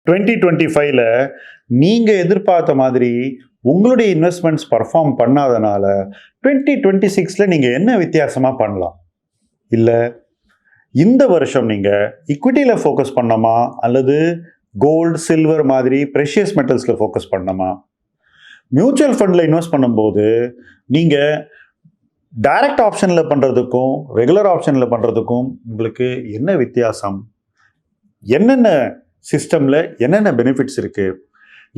2025ல நீங்கள் எதிர்பார்த்த மாதிரி உங்களுடைய இன்வெஸ்ட்மெண்ட்ஸ் பர்ஃபார்ம் பண்ணாதனால 2026ல் நீங்கள் என்ன வித்தியாசமாக பண்ணலாம்? இல்லை இந்த வருஷம் நீங்கள் இக்விட்டியில் ஃபோக்கஸ் பண்ணணுமா அல்லது கோல்டு சில்வர் மாதிரி ப்ரெஷியஸ் மெட்டல்ஸில் ஃபோக்கஸ் பண்ணணுமா? மியூச்சுவல் ஃபண்டில் இன்வெஸ்ட் பண்ணும்போது நீங்கள் டைரக்ட் ஆப்ஷனில் பண்ணுறதுக்கும் ரெகுலர் ஆப்ஷனில் பண்ணுறதுக்கும் உங்களுக்கு என்ன வித்தியாசம்? என்னென்ன சிஸ்டமில் என்னென்ன பெனிஃபிட்ஸ் இருக்குது?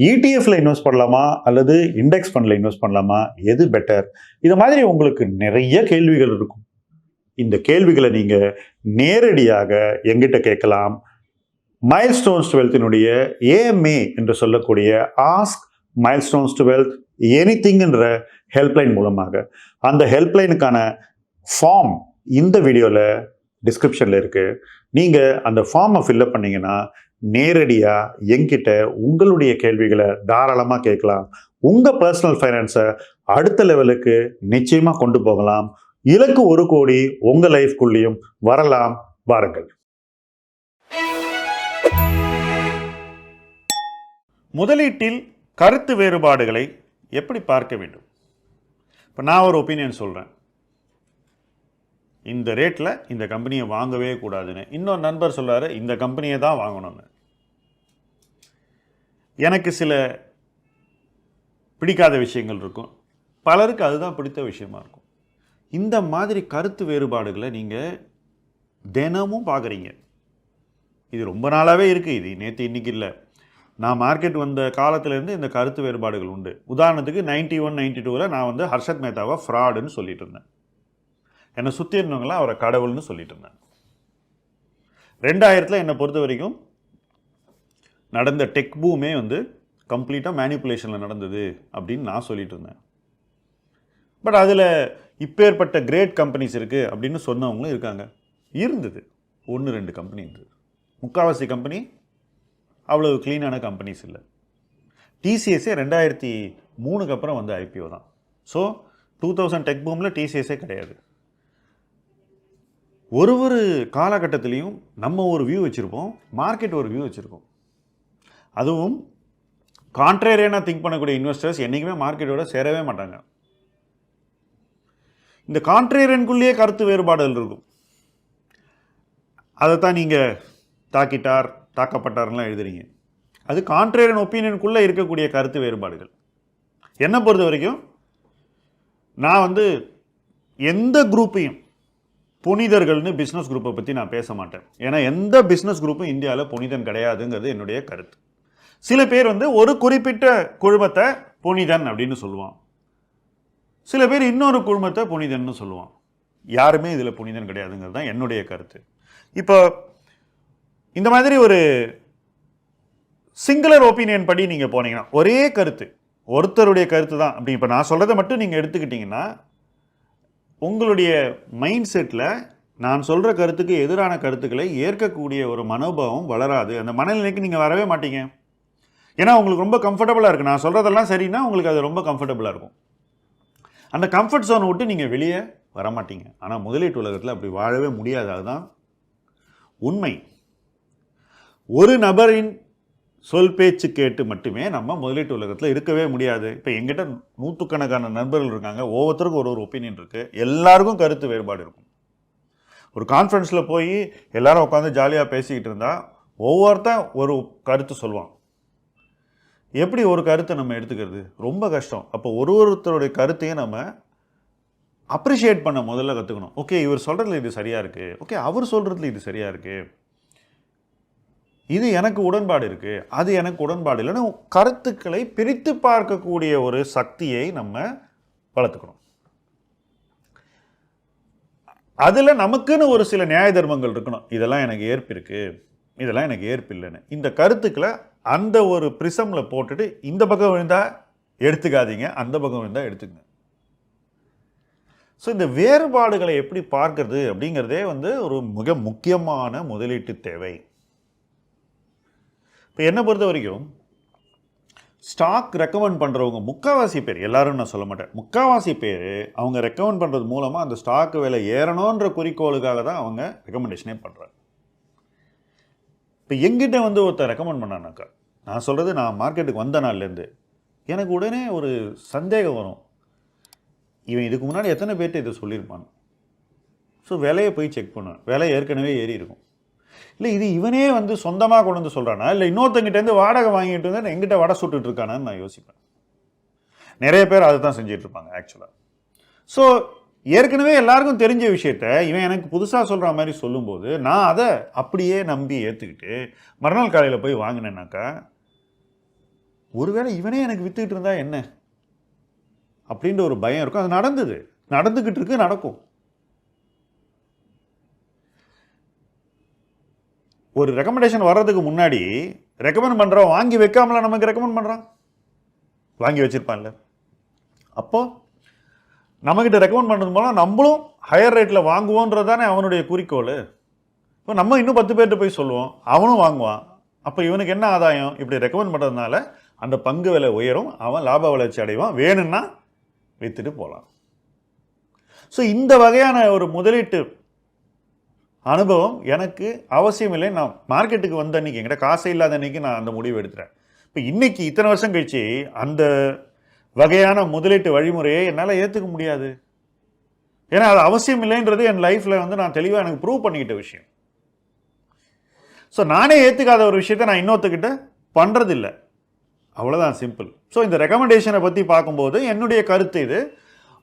இடிஎஃப்ல இன்வெஸ்ட் பண்ணலாமா அல்லது இண்டெக்ஸ் ஃபண்டில் இன்வெஸ்ட் பண்ணலாமா? எது பெட்டர்? இது மாதிரி உங்களுக்கு நிறைய கேள்விகள் இருக்கும். இந்த கேள்விகளை நீங்கள் நேரடியாக எங்கிட்ட கேட்கலாம். மைல்ஸ்டோன்ஸ் டு வெல்த்தினுடைய ஏஎம்ஏ என்று சொல்லக்கூடிய ஆஸ்க் மைல்ஸ்டோன்ஸ் டு வெல்த் எனிதிங்ன்ற ஹெல்ப்லைன் மூலமாக. அந்த ஹெல்ப்லைனுக்கான ஃபார்ம் இந்த வீடியோவில் டிஸ்கிரிப்ஷனில் இருக்குது. நீங்கள் அந்த ஃபார்மை ஃபில்அப் பண்ணிங்கன்னா நேரடியாக என்கிட்ட உங்களுடைய கேள்விகளை தாராளமாக கேட்கலாம். உங்கள் பர்சனல் ஃபைனான்ஸை அடுத்த லெவலுக்கு நிச்சயமாக கொண்டு போகலாம். இலக்கு 1 கோடி உங்கள் லைஃப்குள்ளேயும் வரலாம். வாருங்கள். முதலீட்டில் கருத்து வேறுபாடுகளை எப்படி பார்க்க வேண்டும்? இப்போ நான் ஒரு ஒப்பீனியன் சொல்கிறேன், இந்த ரேட்டில் இந்த கம்பெனியை வாங்கவே கூடாதுன்னு. இன்னொரு நண்பர் சொல்கிறாரு, இந்த கம்பெனியை தான் வாங்கணும்னு. எனக்கு சில பிடிக்காத விஷயங்கள் இருக்கும், பலருக்கு அதுதான் பிடித்த விஷயமா இருக்கும். இந்த மாதிரி கருத்து வேறுபாடுகளை நீங்கள் தினமும் பார்க்குறீங்க. இது ரொம்ப நாளாகவே இருக்குது. இது நேற்று இன்றைக்கி இல்லை. நான் மார்க்கெட் வந்த காலத்திலேருந்து இந்த கருத்து வேறுபாடுகள் உண்டு. உதாரணத்துக்கு 91, 92ல் நான் வந்து ஹர்ஷத் மேத்தாவை ஃப்ராடுன்னு சொல்லிட்டு இருந்தேன். என்னை சுற்றி இருந்தவங்களாம் அவரை கடவுள்னு சொல்லிட்டு இருந்தேன். 2000ல் என்னை பொறுத்த வரைக்கும் நடந்த டெக் பூமே வந்து கம்ப்ளீட்டாக மேனிப்புலேஷனில் நடந்தது அப்படின்னு நான் சொல்லிட்டு இருந்தேன். பட் அதில் இப்பேற்பட்ட கிரேட் கம்பெனிஸ் இருக்குது அப்படின்னு சொன்னவங்களும் இருக்காங்க. இருந்தது 1-2 கம்பெனி இருந்தது. முக்கால்வாசி கம்பெனி அவ்வளவு க்ளீனான கம்பெனிஸ் இல்லை. டிசிஎஸ்ஸே 2003க்கு அப்புறம் வந்து ஐபிஓ தான். ஸோ 2000 டெக் பூமில் டிசிஎஸ்ஸே கிடையாது. ஒரு காலகட்டத்திலையும் நம்ம ஒரு வியூ வச்சுருப்போம், மார்க்கெட் ஒரு வியூ வச்சுருக்கோம். அதுவும் கான்ட்ரேரியனாக திங்க் பண்ணக்கூடிய இன்வெஸ்டர்ஸ் என்றைக்குமே மார்க்கெட்டோட சேரவே மாட்டாங்க. இந்த கான்ட்ரேரியனுக்குள்ளேயே கருத்து வேறுபாடுகள் இருக்கும். அதைத்தான் நீங்கள் தாக்கப்பட்டார்லாம் எழுதுறீங்க. அது கான்ட்ரேரியன் ஒப்பீனியனுக்குள்ளே இருக்கக்கூடிய கருத்து வேறுபாடுகள். என்னை பொறுத்த வரைக்கும் நான் வந்து எந்த குரூப்பையும் புனிதர்கள்னு பிஸ்னஸ் குரூப்பை பற்றி நான் பேச மாட்டேன். ஏன்னா எந்த பிஸ்னஸ் குரூப்பும் இந்தியாவில் புனிதன் கிடையாதுங்கிறது என்னுடைய கருத்து. சில பேர் வந்து ஒரு குறிப்பிட்ட குழுமத்தை புனிதன் அப்படின்னு சொல்லுவான், சில பேர் இன்னொரு குழுமத்தை புனிதன்னு சொல்லுவான். யாருமே இதில் புனிதன் கிடையாதுங்கிறது தான் என்னுடைய கருத்து. இப்போ இந்த மாதிரி ஒரு சிங்குலர் ஒப்பீனியன் படி நீங்கள் போனீங்கன்னா ஒரே கருத்து, ஒருத்தருடைய கருத்து தான் அப்படி இப்போ நான் சொல்கிறத மட்டும் நீங்கள் எடுத்துக்கிட்டிங்கன்னா உங்களுடைய மைண்ட் செட்டில் நான் சொல்கிற கருத்துக்கு எதிரான கருத்துக்களை ஏற்கக்கூடிய ஒரு மனோபாவம் வளராது. அந்த மனநிலைக்கு நீங்கள் வரவே மாட்டீங்க. ஏன்னா உங்களுக்கு ரொம்ப கம்ஃபர்டபுளாக இருக்குது. நான் சொல்கிறதெல்லாம் சரின்னா உங்களுக்கு அது ரொம்ப கம்ஃபர்டபுளாக இருக்கும். அந்த கம்ஃபர்ட் ஜோனை விட்டு நீங்கள் வெளியே வரமாட்டீங்க. ஆனால் முதலீட்டு உலகத்தில் அப்படி வாழவே முடியாது. அதுதான் உண்மை. ஒரு நபரின் சொல் பேச்சு கேட்டு மட்டுமே நம்ம முதலீட்டு உலகத்தில் இருக்கவே முடியாது. இப்போ எங்கிட்ட 100கணக்கான நண்பர்கள் இருக்காங்க, ஒவ்வொருத்தருக்கும் ஒரு ஒப்பீனியன் இருக்குது, எல்லாருக்கும் கருத்து வேறுபாடு இருக்கும். ஒரு கான்ஃபரன்ஸில் போய் எல்லாரும் உட்காந்து ஜாலியாக பேசிக்கிட்டு இருந்தால் ஒவ்வொருத்தன் ஒரு கருத்து சொல்லுவான். எப்படி ஒரு கருத்தை நம்ம எடுத்துக்கிறது ரொம்ப கஷ்டம். அப்போ ஒருத்தருடைய கருத்தையும் நம்ம அப்ரிஷியேட் பண்ண முதல்ல கற்றுக்கணும். ஓகே, இவர் சொல்கிறதுல இது சரியாக இருக்குது, ஓகே அவர் சொல்கிறதுல இது சரியாக இருக்குது, இது எனக்கு உடன்பாடு இருக்குது, அது எனக்கு உடன்பாடு இல்லைன்னு கருத்துக்களை பிரித்து பார்க்கக்கூடிய ஒரு சக்தியை நம்ம வளர்த்துக்கணும். அதில் நமக்குன்னு ஒரு சில நியாய தர்மங்கள் இருக்கணும். இதெல்லாம் எனக்கு ஏற்பு இருக்குது, இதெல்லாம் எனக்கு ஏற்பு இல்லைன்னு. இந்த கருத்துக்களை அந்த ஒரு பிரிசமில் போட்டுட்டு இந்த பக்கம் விழுந்தால் எடுத்துக்காதீங்க, அந்த பக்கம் விழுந்தால் எடுத்துக்கங்க. ஸோ இந்த வேறுபாடுகளை எப்படி பார்க்கறது அப்படிங்கிறதே வந்து ஒரு மிக முக்கியமான முதலீட்டு தேவை. இப்போ என்னை பொறுத்த வரைக்கும் ஸ்டாக் ரெக்கமெண்ட் பண்ணுறவங்க முக்கால்வாசி பேர், எல்லாரும் நான் சொல்ல மாட்டேன், முக்கால்வாசி பேர் அவங்க ரெக்கமெண்ட் பண்ணுறது மூலமாக அந்த ஸ்டாக்கு விலை ஏறணுன்ற குறிக்கோளுக்காக தான் அவங்க ரெக்கமெண்டேஷனே பண்ணுறாங்க. இப்போ எங்கிட்ட வந்து ஒருத்தர் ரெக்கமெண்ட் பண்ணானாக்கா, நான் சொல்கிறது நான் மார்க்கெட்டுக்கு வந்த நாள்லேருந்து எனக்கு உடனே ஒரு சந்தேகம் வரும், இவன் இதுக்கு முன்னாடி எத்தனை பேர்ட்டு இதை சொல்லியிருப்பான். ஸோ விலையை போய் செக் பண்ணுவேன். விலை ஏற்கனவே ஏறி இருக்கும். இல்லை இது இவனே வந்து சொந்தமாக கொண்டு வந்து சொல்கிறானா, இல்லை இன்னொருத்தங்கிட்டேருந்து வாடகை வாங்கிட்டு வந்து எங்கிட்ட வடை சுட்டுட்டு இருக்கானான்னு நான் யோசிப்பேன். நிறைய பேர் அதை தான் செஞ்சிட்டு இருப்பாங்க ஆக்சுவலாக. ஸோ ஏற்கனவே எல்லாருக்கும் தெரிஞ்ச விஷயத்த இவன் எனக்கு புதுசாக சொல்கிற மாதிரி சொல்லும்போது நான் அதை அப்படியே நம்பி ஏற்றுக்கிட்டு மறுநாள் காலையில் போய் வாங்கினேன்னாக்கா, ஒருவேளை இவனே எனக்கு வித்துக்கிட்டு இருந்தா என்ன அப்படின்ற ஒரு பயம் இருக்கும். அது நடந்துக்கிட்டு இருக்கு, நடக்கும். ஒரு ரெக்கமெண்டேஷன் வர்றதுக்கு முன்னாடி ரெக்கமெண்ட் பண்ணுறோம், வாங்கி வைக்காமல நமக்கு ரெக்கமெண்ட் பண்ணுறான், வாங்கி வச்சிருப்பான்ல. அப்போ நம்மகிட்ட ரெக்கமெண்ட் பண்ணுறது மூலம் நம்மளும் ஹையர் ரேட்டில் வாங்குவோன்றது தானே அவனுடைய குறிக்கோள். இப்போ நம்ம இன்னும் 10 பேர்கிட்ட போய் சொல்லுவோம், அவனும் வாங்குவான். அப்போ இவனுக்கு என்ன ஆதாயம்? இப்படி ரெக்கமெண்ட் பண்ணுறதுனால அந்த பங்கு விலை உயரும், அவன் லாப வளர்ச்சி அடைவான், வேணும்னா விற்றுட்டு போகலாம். ஸோ இந்த வகையான ஒரு முதலீட்டு அனுபவம் எனக்கு அவசியம் இல்லை. நான் மார்க்கெட்டுக்கு வந்த அன்றைக்கி, என்கிட்ட காசே இல்லாத அன்றைக்கி நான் அந்த முடிவு எடுத்துகிறேன். இப்போ இன்றைக்கி இத்தனை வருஷம் கழிச்சு அந்த வகையான முதலீட்டு வழிமுறையை என்னால் ஏற்றுக்க முடியாது. ஏன்னா அது அவசியம் இல்லைன்றது என் லைஃப்பில் வந்து நான் தெளிவாக எனக்கு ப்ரூவ் பண்ணிக்கிட்ட விஷயம். ஸோ நானே ஏற்றுக்காத ஒரு விஷயத்த நான் இன்னொருத்தக்கிட்ட பண்ணுறதில்லை, அவ்வளோதான், சிம்பிள். ஸோ இந்த ரெக்கமெண்டேஷனை பற்றி பார்க்கும்போது என்னுடைய கருத்து இது.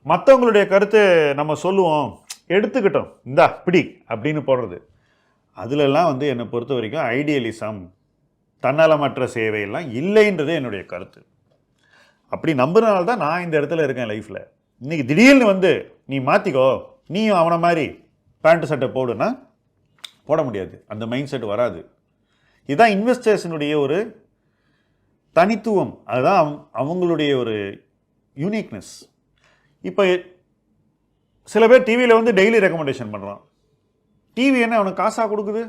மற்றவங்களுடைய கருத்து நம்ம சொல்லுவோம், எடுத்துக்கிட்டோம், இந்தா பிடி அப்படின்னு போடுறது, அதிலெல்லாம் வந்து என்னை பொறுத்த வரைக்கும் ஐடியலிசம், தன்னலமற்ற சேவையெல்லாம் இல்லைன்றது என்னுடைய கருத்து. அப்படி நம்புறதுனால தான் நான் இந்த இடத்துல இருக்கேன் லைஃப்பில். இன்றைக்கி திடீர்னு வந்து நீ மாற்றிக்கோ, நீயும் அவனை மாதிரி பேண்ட் சட்டை போடுன்னா போட முடியாது, அந்த மைண்ட் செட் வராது. இதுதான் இன்வெஸ்டர்ஸினுடைய ஒரு தனித்துவம், அதுதான் அவங்களுடைய ஒரு யூனிக்னஸ். இப்போ சில பேர் டிவியில் வந்து டெய்லி ரெக்கமெண்டேஷன் பண்ணுறான். டிவி என்ன அவனுக்கு காசாக கொடுக்குது?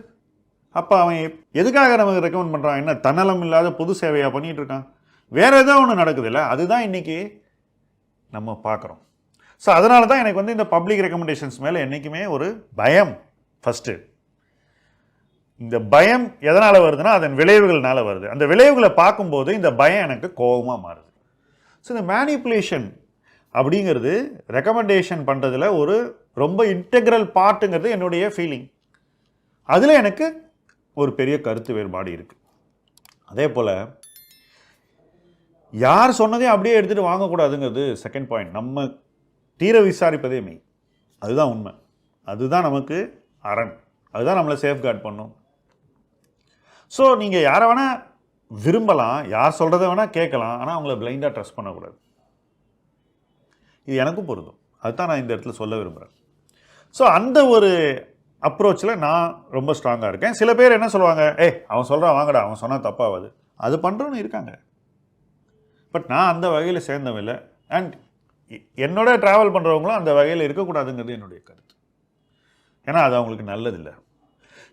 அப்போ அவன் எதுக்காக நமக்கு ரெக்கமெண்ட் பண்ணுறான்? என்ன தன்னலம் இல்லாத பொது சேவையாக பண்ணிகிட்டு இருக்கான்? வேறு ஏதோ ஒன்று நடக்குது இல்லை? அதுதான் இன்றைக்கி நம்ம பார்க்குறோம். ஸோ அதனால தான் எனக்கு வந்து இந்த பப்ளிக் ரெக்கமெண்டேஷன்ஸ் மேலே என்றைக்குமே ஒரு பயம். ஃபஸ்ட்டு இந்த பயம் எதனால் வருதுன்னா அதன் விளைவுகள்னால வருது. அந்த விளைவுகளை பார்க்கும்போது இந்த பயம் எனக்கு கோபமாக மாறுது. ஸோ இந்த மேனிப்புலேஷன் அப்படிங்கிறது ரெக்கமெண்டேஷன் பண்ணுறதுல ஒரு ரொம்ப இன்டெக்ரல் பார்ட்டுங்கிறது என்னுடைய ஃபீலிங். அதில் எனக்கு ஒரு பெரிய கருத்து வேறுபாடு இருக்குது. அதே போல் யார் சொன்னதையும் அப்படியே எடுத்துகிட்டு வாங்கக்கூடாதுங்கிறது செகண்ட் பாயிண்ட். நம்ம தீர விசாரிப்பதே மெய், அதுதான் உண்மை, அதுதான் நமக்கு அரண், அதுதான் நம்மளை சேஃப்கார்ட் பண்ணும். ஸோ நீங்கள் யாரை வேணால் விரும்பலாம், யார் சொல்கிறத வேணால் கேட்கலாம், ஆனால் அவங்கள பிளைண்டாக ட்ரஸ்ட் பண்ணக்கூடாது. இது எனக்கும் பொருந்தும், அதுதான் நான் இந்த இடத்துல சொல்ல விரும்புகிறேன். ஸோ அந்த ஒரு அப்ரோச்சில் நான் ரொம்ப ஸ்ட்ராங்காக இருக்கேன். சில பேர் என்ன சொல்லுவாங்க, அவன் சொல்கிறான் வாங்கடா, அவன் சொன்னால் தப்பாகாது, அது பண்ணுறவனு இருக்காங்க. பட் நான் அந்த வகையில் சேர்ந்தவன் இல்லை. அண்ட் என்னோட ட்ராவல் பண்ணுறவங்களும் அந்த வகையில் இருக்கக்கூடாதுங்கிறது என்னுடைய கருத்து. ஏன்னா அது அவங்களுக்கு நல்லதில்லை.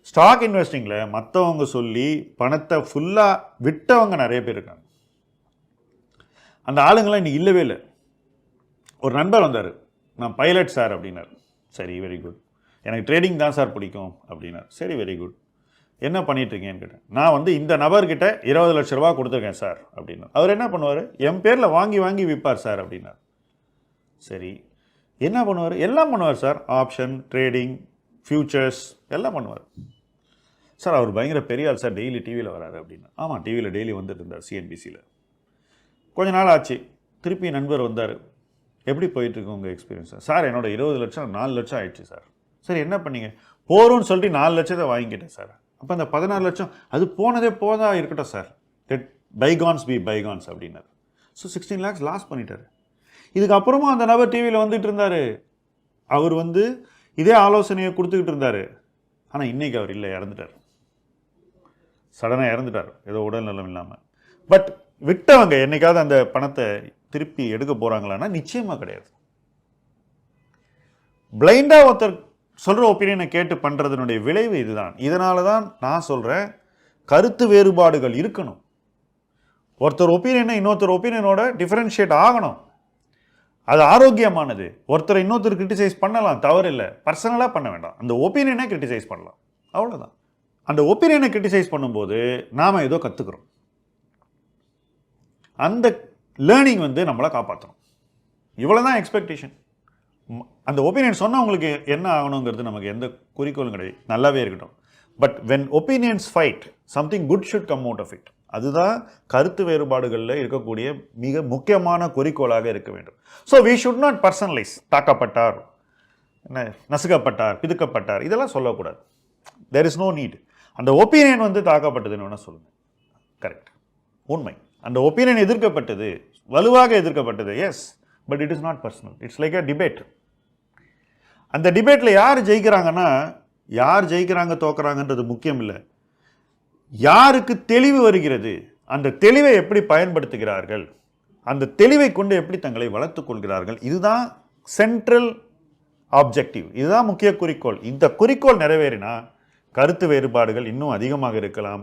ஸ்டாக் இன்வெஸ்டிங்கில் மற்றவங்க சொல்லி பணத்தை ஃபுல்லாக விட்டவங்க நிறைய பேர் இருக்காங்க. அந்த ஆளுங்களாம் இன்னைக்கு இல்லவே இல்லை. ஒரு நண்பர் வந்தார், நான் பைலட் சார் அப்படின்னார். சரி, வெரி குட். எனக்கு ட்ரேடிங் தான் சார் பிடிக்கும் அப்படின்னார். சரி, வெரி குட். என்ன பண்ணிகிட்ருக்கேன்னு கேட்டேன். நான் வந்து இந்த நபர்கிட்ட 20 லட்ச ரூபா கொடுத்துருக்கேன் சார் அப்படின்னா. அவர் என்ன பண்ணுவார், என் பேரில் வாங்கி வாங்கி விற்பார் சார் அப்படின்னார். சரி, என்ன பண்ணுவார்? எல்லாம் பண்ணுவார் சார், ஆப்ஷன், ட்ரேடிங், ஃபியூச்சர்ஸ் எல்லாம் பண்ணுவார் சார். அவர் பயங்கர பெரிய ஆள் சார், டெய்லி டிவியில் வராரு அப்படின்னா. ஆமாம், டிவியில் டெய்லி வந்துட்டு இருந்தார் சிஎன்பிசியில். கொஞ்ச நாள் ஆச்சு, திருப்பி நண்பர் வந்தார். எப்படி போயிட்டுருக்கு உங்கள் எக்ஸ்பீரியன்ஸ்? சார் என்னோட 20 லட்சம் 4 லட்சம் ஆயிடுச்சு சார். சரி, என்ன பண்ணீங்க? போகிறோன்னு சொல்லிட்டு 4 லட்சத்தை வாங்கிக்கிட்டேன் சார். அப்போ அந்த 16 லட்சம் அது போனதே போதா இருக்கட்டும் சார், லெட் பைகான்ஸ் பி பைகான்ஸ் அப்படின்னாரு. ஸோ 16 lakhs லாஸ் பண்ணிட்டார். இதுக்கப்புறமா அந்த நபர் டிவியில் வந்துட்டு இருந்தார். அவர் வந்து இதே ஆலோசனையை கொடுத்துக்கிட்டு இருந்தார். ஆனால் இன்றைக்கி அவர் இல்லை, இறந்துட்டார். சடனாக இறந்துட்டார், ஏதோ உடல் நலம் இல்லாமல். பட் விட்டவங்க என்னைக்காவது அந்த பணத்தை திருப்பி எடுக்க போகிறாங்களான்னா நிச்சயமாக கிடையாது. பிளைண்டாக ஒருத்தர் சொல்கிற ஒப்பீனியனை கேட்டு பண்ணுறதுனுடைய விளைவு இதுதான். இதனால தான் நான் சொல்கிறேன், கருத்து வேறுபாடுகள் இருக்கணும். ஒருத்தர் ஒப்பீனியனை இன்னொருத்தர் ஒப்பீனியனோட டிஃபரன்ஷியேட் ஆகணும், அது ஆரோக்கியமானது. ஒருத்தரை இன்னொருத்தர் கிரிட்டிசைஸ் பண்ணலாம், தவறு இல்லை, பர்சனலாக பண்ண வேண்டாம். அந்த ஒப்பீனியனை கிரிட்டிசைஸ் பண்ணலாம், அவ்வளோதான். அந்த ஒப்பீனியனை கிரிட்டிசைஸ் பண்ணும்போது நாம் ஏதோ கற்றுக்குறோம். அந்த லேர்னிங் வந்து நம்மளை காப்பாற்றணும். இவ்வளோ தான் எக்ஸ்பெக்டேஷன். அந்த ஒப்பீனியன் சொன்னால் உங்களுக்கு என்ன ஆகணுங்கிறது நமக்கு எந்த குறிக்கோளும் கிடையாது, நல்லாவே இருக்கட்டும். But when opinions fight, something good should come out of it. அதுதான் கருத்து வேறுபாடுகளில் இருக்கக்கூடிய மிக முக்கியமான குறிக்கோளாக இருக்க வேண்டும். So we should not personalise. தாக்கப்பட்டார், நசுக்கப்பட்டார், பிதுக்கப்பட்டார், இதெல்லாம் சொல்லக்கூடாது. There is no need. அந்த ஒப்பீனியன் வந்து தாக்கப்பட்டதுன்னு வேணால் சொல்லுங்கள், கரெக்ட், உண்மை. அந்த ஒப்பீனியன் எதிர்க்கப்பட்டது, வலுவாக எதிர்க்கப்பட்டது, yes, but it is not personal. It's like a debate. அந்த டிபேட்டில் யார் ஜெயிக்கிறாங்கன்னா, யார் ஜெயிக்கிறாங்க தோக்குறாங்கன்றது முக்கியம் இல்லை, யாருக்கு தெளிவு வருகிறது, அந்த தெளிவை எப்படி பயன்படுத்துகிறார்கள், அந்த தெளிவை கொண்டு எப்படி தங்களை வளர்த்துக் கொள்கிறார்கள், இதுதான் சென்ட்ரல் ஆப்ஜெக்டிவ், இதுதான் முக்கிய குறிக்கோள். இந்த குறிக்கோள் நிறைவேறினா கருத்து வேறுபாடுகள் இன்னும் அதிகமாக இருக்கலாம்.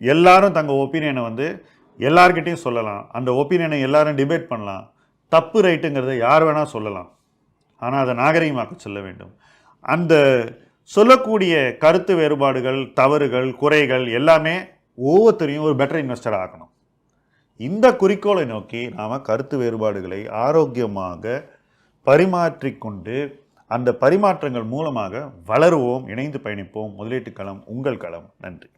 எல்லாரும் தங்கள் ஒப்பீனியனை வந்து எல்லார்கிட்டையும் சொல்லலாம், அந்த ஒப்பீனியனை எல்லாரும் டிபேட் பண்ணலாம். தப்பு ரைட்டுங்கிறத யார் வேணால் சொல்லலாம், ஆனால் அதை நாகரிகமாக்க சொல்ல வேண்டும். அந்த சொல்லக்கூடிய கருத்து வேறுபாடுகள், தவறுகள், குறைகள் எல்லாமே ஒவ்வொருத்தரையும் ஒரு பெட்டர் இன்வெஸ்டர் ஆக்கணும். இந்த குறிக்கோளை நோக்கி நாம் கருத்து வேறுபாடுகளை ஆரோக்கியமாக பரிமாற்றிக்கொண்டு அந்த பரிமாற்றங்கள் மூலமாக வளருவோம், இணைந்து பயணிப்போம். முதலீட்டு களம் உங்கள் களம். நன்றி.